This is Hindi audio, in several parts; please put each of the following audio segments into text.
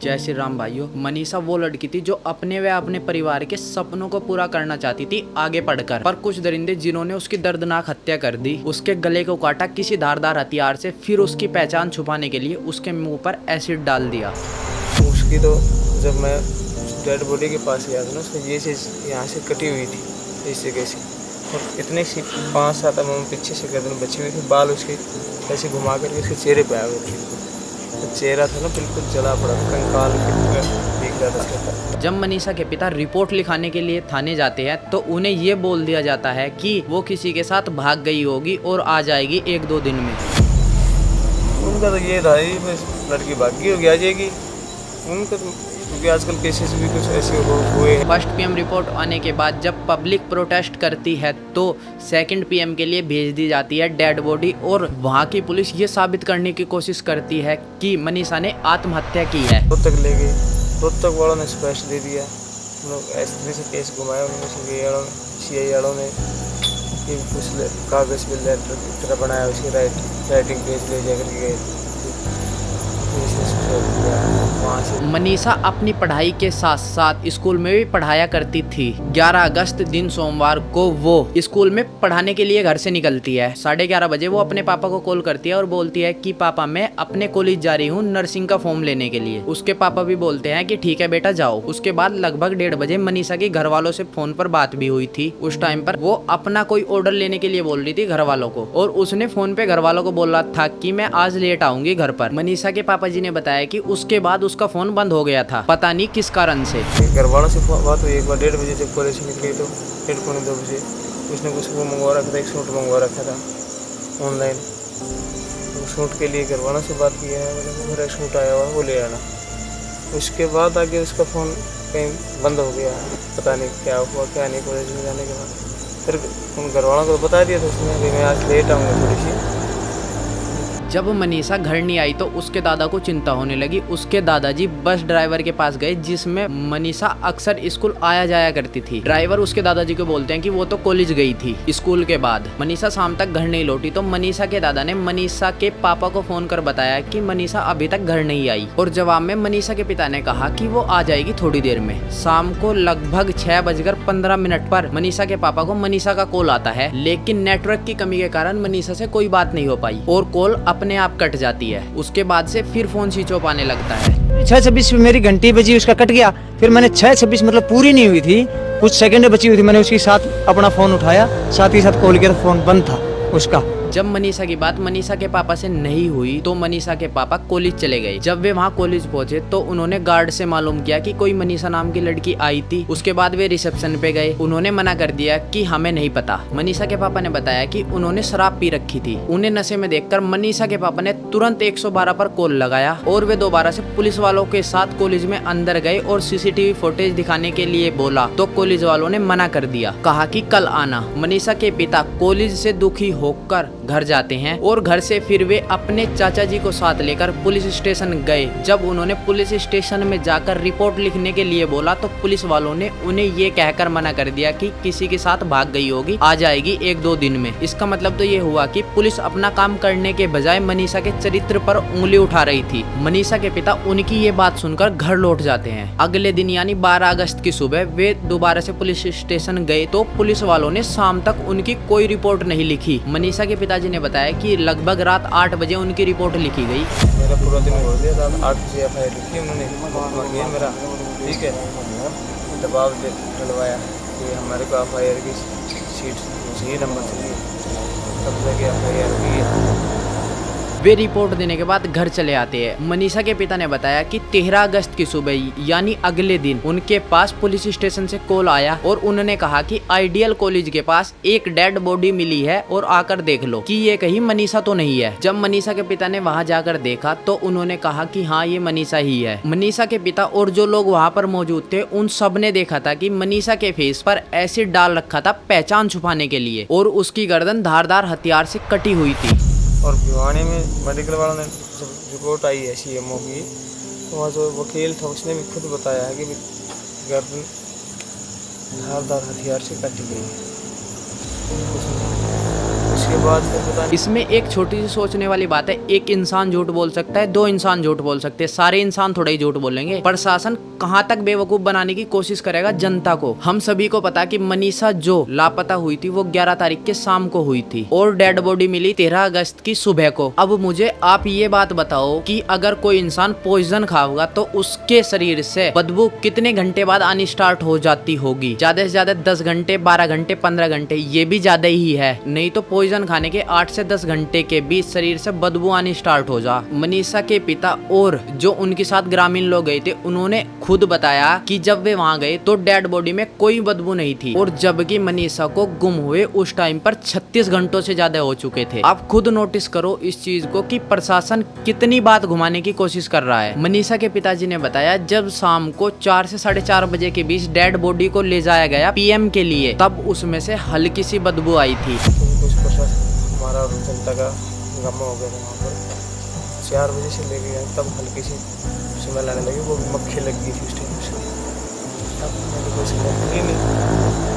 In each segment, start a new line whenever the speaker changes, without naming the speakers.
जय श्री राम भाइयों। मनीषा वो लड़की थी जो अपने व अपने परिवार के सपनों को पूरा करना चाहती थी आगे पढ़कर, पर कुछ दरिंदे जिन्होंने उसकी दर्दनाक हत्या कर दी, उसके गले को काटा किसी धारदार हथियार से, फिर उसकी पहचान छुपाने के लिए उसके मुंह पर एसिड डाल दिया।
उसकी तो जब मैं डेड बॉडी के पास गया था ना, उसमें ये चीज़ यहाँ से कटी हुई थी इस जगह से, और इतनी सी 5-7 mm पीछे से गर्दन बची हुई थी, बाल उसके ऐसे घुमा करके उसके चेहरे पे आ गए थे। तो चेहरा था ना बिल्कुल जला पड़ा, कंकाल दिख रहा था।
जब मनीषा के पिता रिपोर्ट लिखाने के लिए थाने जाते हैं तो उन्हें ये बोल दिया जाता है कि वो किसी के साथ भाग गई होगी और आ जाएगी 1-2 दिन में।
उनका तो ये था ही बस लड़की भागी होगी, आ जाएगी। उनका तो क्योंकि आजकल केसेस भी कुछ ऐसे हुए हैं।
फर्स्ट पीएम रिपोर्ट आने के बाद जब पब्लिक प्रोटेस्ट करती है तो सेकंड पीएम के लिए भेज दी जाती है डेड बॉडी, और वहाँ की पुलिस ये साबित करने की कोशिश करती है कि मनीषा ने आत्महत्या की है।
रोहतक ले गए, रोहतक वालों ने स्पष्ट दे दिया, एसपी से केस घुमाया, उन्होंने CI वालों ने कुछ कागज पे लेटर की तरह बनाया, उसकी राइटिंग पेज ले जाकर गए।
मनीषा अपनी पढ़ाई के साथ साथ स्कूल में भी पढ़ाया करती थी। 11 अगस्त दिन सोमवार को वो स्कूल में पढ़ाने के लिए घर से निकलती है। 11:30 बजे वो अपने पापा को कॉल करती है और बोलती है कि पापा मैं अपने कॉलेज जा रही हूँ नर्सिंग का फॉर्म लेने के लिए। उसके पापा भी बोलते हैं कि ठीक है बेटा जाओ। उसके बाद लगभग 1:30 बजे मनीषा के घर वालों से फोन पर बात भी हुई थी। उस टाइम पर वो अपना कोई ऑर्डर लेने के लिए बोल रही थी घर वालों को, और उसने फोन पे घर वालों को बोला था कि मैं आज लेट आऊंगी घर पर। मनीषा के पापा जी ने बताया कि उसके बाद उसका फोन बंद हो गया था, पता नहीं किस कारण से।
घर वालों से बात हुई एक बार 1:30 बजे जब कॉलेज से निकली तो 1:30-2 बजे उसने कुछ वो मंगवा रखा था, एक सूट मंगवा रखा था ऑनलाइन। तो सूट के लिए घर वालों से बात की है, मेरा एक सूट आया हुआ वो ले आना। उसके बाद आगे उसका फ़ोन कहीं बंद हो गया, पता नहीं क्या हुआ क्या नहीं। कॉलेज में जाने के बाद फिर उन घर वालों को बता दिया था उसने कि मैं आज लेट आऊँगा थोड़ी सी।
जब मनीषा घर नहीं आई तो उसके दादा को चिंता होने लगी। उसके दादाजी बस ड्राइवर के पास गए जिसमें मनीषा अक्सर स्कूल आया जाया करती थी। ड्राइवर उसके दादाजी को बोलते हैं कि वो तो कॉलेज गई थी स्कूल के बाद। मनीषा शाम तक घर नहीं लौटी तो मनीषा के दादा ने मनीषा के पापा को फोन कर बताया कि मनीषा अभी तक घर नहीं आई, और जवाब में मनीषा के पिता ने कहा कि वो आ जाएगी थोड़ी देर में। शाम को लगभग 6:15 पर मनीषा के पापा को मनीषा का कॉल आता है, लेकिन नेटवर्क की कमी के कारण मनीषा से कोई बात नहीं हो पाई और कॉल अपने आप कट जाती है। उसके बाद से फिर फोन स्विच ऑफ आने लगता है।
6:26 में मेरी घंटी बजी, उसका कट गया। फिर मैंने 6:26 मतलब पूरी नहीं हुई थी, कुछ सेकंड बची हुई थी, मैंने उसके साथ अपना फोन उठाया, साथ ही साथ कॉल किया तो फोन बंद था उसका।
जब मनीषा की बात मनीषा के पापा से नहीं हुई तो मनीषा के पापा कॉलेज चले गए। जब वे वहाँ कॉलेज पहुंचे तो उन्होंने गार्ड से मालूम किया कि कोई मनीषा नाम की लड़की आई थी। उसके बाद वे रिसेप्शन पे गए, उन्होंने मना कर दिया कि हमें नहीं पता। मनीषा के पापा ने बताया कि उन्होंने शराब पी रखी थी। उन्हें नशे में देखकर मनीषा के पापा ने तुरंत 112 पर कॉल लगाया और वे दोबारा से पुलिस वालों के साथ कॉलेज में अंदर गए और CCTV फुटेज दिखाने के लिए बोला तो कॉलेज वालों ने मना कर दिया, कहा कि कल आना। मनीषा के पिता कॉलेज से दुखी होकर घर जाते हैं और घर से फिर वे अपने चाचा जी को साथ लेकर पुलिस स्टेशन गए। जब उन्होंने पुलिस स्टेशन में जाकर रिपोर्ट लिखने के लिए बोला तो पुलिस वालों ने उन्हें ये कहकर मना कर दिया कि किसी के साथ भाग गई होगी, आ जाएगी 1-2 दिन में। इसका मतलब तो ये हुआ कि पुलिस अपना काम करने के बजाय मनीषा के चरित्र पर उंगली उठा रही थी। मनीषा के पिता उनकी ये बात सुनकर घर लौट जाते हैं। अगले दिन यानी 12 अगस्त की सुबह वे दोबारा से पुलिस स्टेशन गए तो पुलिस वालों ने शाम तक उनकी कोई रिपोर्ट नहीं लिखी। मनीषा के पिताजी ने बताया कि लगभग रात 8 बजे उनकी रिपोर्ट लिखी गई।
मेरा पूरा दिन हो गया, रात 8 बजे FIR लिखी उन्होंने, मेरा ठीक है दबाव डलवाया कि हमारे को FIR की सीट सही नंबर चाहिए, तब जाके FIR की।
वे रिपोर्ट देने के बाद घर चले आते हैं। मनीषा के पिता ने बताया कि 13 अगस्त की सुबह यानी अगले दिन उनके पास पुलिस स्टेशन से कॉल आया और उन्होंने कहा कि आइडियल कॉलेज के पास एक डेड बॉडी मिली है और आकर देख लो कि ये कहीं मनीषा तो नहीं है। जब मनीषा के पिता ने वहां जाकर देखा तो उन्होंने कहा कि हाँ ये मनीषा ही है। मनीषा के पिता और जो लोग वहाँ पर मौजूद थे उन सब ने देखा था कि मनीषा के फेस पर एसिड डाल रखा था पहचान छुपाने के लिए, और उसकी गर्दन धारदार हथियार से कटी हुई थी।
और भिवानी में मेडिकल वालों ने जब रिपोर्ट आई है CMO की, तो वहाँ जो वकील था उसने भी खुद बताया है कि गर्दन धारदार हथियार से काटी गई है। उसके उसके बाद फिर पता नहीं।
इसमें एक छोटी सी सोचने वाली बात है, एक इंसान झूठ बोल सकता है, दो इंसान झूठ बोल सकते हैं, सारे इंसान थोड़ा ही झूठ बोलेंगे। प्रशासन कहां तक बेवकूफ बनाने की कोशिश करेगा जनता को। हम सभी को पता कि मनीषा जो लापता हुई थी वो 11 तारीख के शाम को हुई थी और डेड बॉडी मिली 13 अगस्त की सुबह को। अब मुझे आप ये बात बताओ कि अगर कोई इंसान पॉइजन खाएगा तो उसके शरीर से बदबू कितने घंटे बाद आनी स्टार्ट हो जाती होगी? ज्यादा से ज्यादा 10 घंटे, 12 घंटे, 15 घंटे, ये भी ज्यादा ही है। नहीं तो पॉइजन खाने के 8 से 10 घंटे के बीच शरीर से बदबू आनी स्टार्ट हो जा। मनीषा के पिता और जो उनके साथ ग्रामीण लोग गए थे उन्होंने खुद बताया कि जब वे वहां गए तो डेड बॉडी में कोई बदबू नहीं थी और जबकि मनीषा को गुम हुए उस टाइम पर 36 घंटों से ज्यादा हो चुके थे। आप खुद नोटिस करो इस चीज को कि प्रशासन कितनी बात घुमाने की कोशिश कर रहा है। मनीषा के पिताजी ने बताया जब शाम को 4 से 4:30 बजे के बीच डेड बॉडी को ले जाया गया पीएम के लिए, तब उसमें से हल्की सी बदबू आई थी।
कुछ प्रशासन हमारा और जनता का गम हो गया था वहाँ पर। 4 बजे से लेके गए तब हल्की सी स्मेल आने लगी, वो मक्खी लग गई थी उस टाइम से। अब मेरे को स्मेल ही नहीं।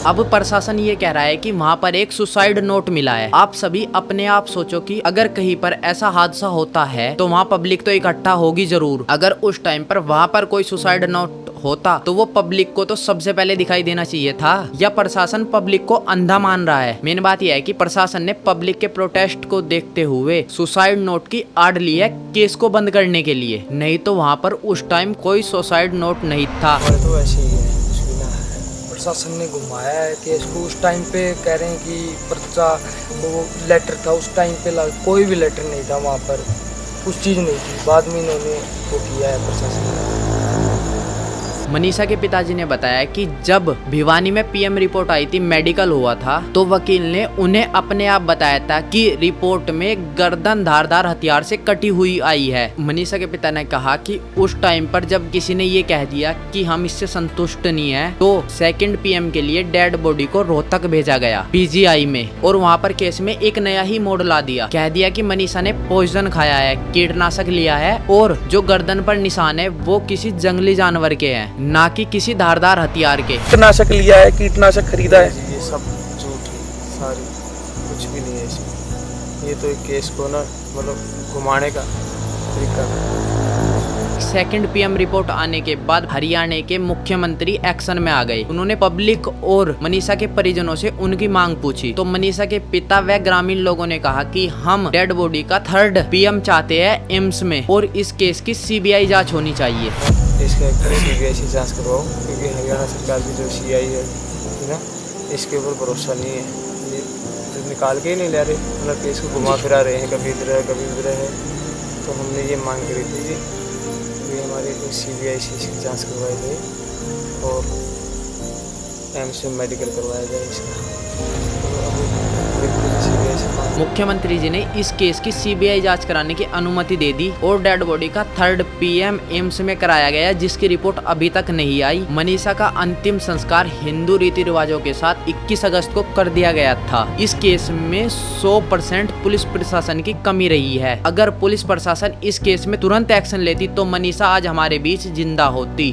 अब प्रशासन ये कह रहा है कि वहाँ पर एक सुसाइड नोट मिला है। आप सभी अपने आप सोचो कि अगर कहीं पर ऐसा हादसा होता है तो वहाँ पब्लिक तो इकट्ठा होगी जरूर। अगर उस टाइम पर वहाँ पर कोई सुसाइड नोट होता तो वो पब्लिक को तो सबसे पहले दिखाई देना चाहिए था, या प्रशासन पब्लिक को अंधा मान रहा है? मेन बात यह है कि प्रशासन ने पब्लिक के प्रोटेस्ट को देखते हुए सुसाइड नोट की आड़ ली है केस को बंद करने के लिए, नहीं तो वहाँ पर उस टाइम कोई सुसाइड नोट नहीं था।
हमारे तो ऐसे ही है, कुछ भी ना है।
प्रशासन ने घुमाया है केस को। उस टाइम पे कह रहे हैं कि पर्चा वो लेटर था, उस टाइम पे कोई भी लेटर नहीं था वहाँ पर, कुछ चीज़ नहीं थी। बाद में इन्होंने वो किया है प्रशासन ने।
मनीषा के पिताजी ने बताया कि जब भिवानी में पीएम रिपोर्ट आई थी, मेडिकल हुआ था, तो वकील ने उन्हें अपने आप बताया था कि रिपोर्ट में गर्दन धारदार हथियार से कटी हुई आई है। मनीषा के पिता ने कहा कि उस टाइम पर जब किसी ने ये कह दिया कि हम इससे संतुष्ट नहीं है तो सेकंड पीएम के लिए डेड बॉडी को रोहतक भेजा गया पीजीआई में, और वहाँ पर केस में एक नया ही मोड़ ला दिया। कह दिया कि मनीषा ने पॉइजन खाया है, कीटनाशक लिया है और जो गर्दन पर निशान है वो किसी जंगली जानवर के हैं, ना कि किसी धारदार हथियार के।
कीटनाशक लिया है, कीटनाशक खरीदा है।
ये सब झूठ है सारी, कुछ भी नहीं है इसमें। ये तो एक केस को ना मतलब घुमाने का तरीका है।
सेकंड पीएम रिपोर्ट आने के बाद हरियाणा के मुख्यमंत्री एक्शन में आ गए। उन्होंने पब्लिक और मनीषा के परिजनों से उनकी मांग पूछी तो मनीषा के पिता व ग्रामीण लोगों ने कहा कि हम डेड बॉडी का थर्ड पीएम चाहते हैं एम्स में और इस केस की सीबीआई जांच होनी चाहिए।
इसका सीबीआई से जांच करवाओ, क्योंकि हरियाणा सरकार की जो सीआई है ना, इसके ऊपर भरोसा नहीं है। ये तो निकाल के ही नहीं ले रहे, मतलब केस को घुमा फिरा रहे हैं, कभी इधर है कभी उधर है। तो हमने ये मांग करी थी जी, ये हमारी सीबीआई से इसकी जांच करवाई जाए और एम्स में मेडिकल करवाया जाए इसका। तो अब सीबीआई से मांग।
मुख्यमंत्री जी ने इस केस की सीबीआई जांच कराने की अनुमति दे दी और डेड बॉडी का थर्ड पीएम एम्स में कराया गया, जिसकी रिपोर्ट अभी तक नहीं आई। मनीषा का अंतिम संस्कार हिंदू रीति रिवाजों के साथ 21 अगस्त को कर दिया गया था। इस केस में 100% पुलिस प्रशासन की कमी रही है। अगर पुलिस प्रशासन इस केस में तुरंत एक्शन लेती तो मनीषा आज हमारे बीच जिंदा होती।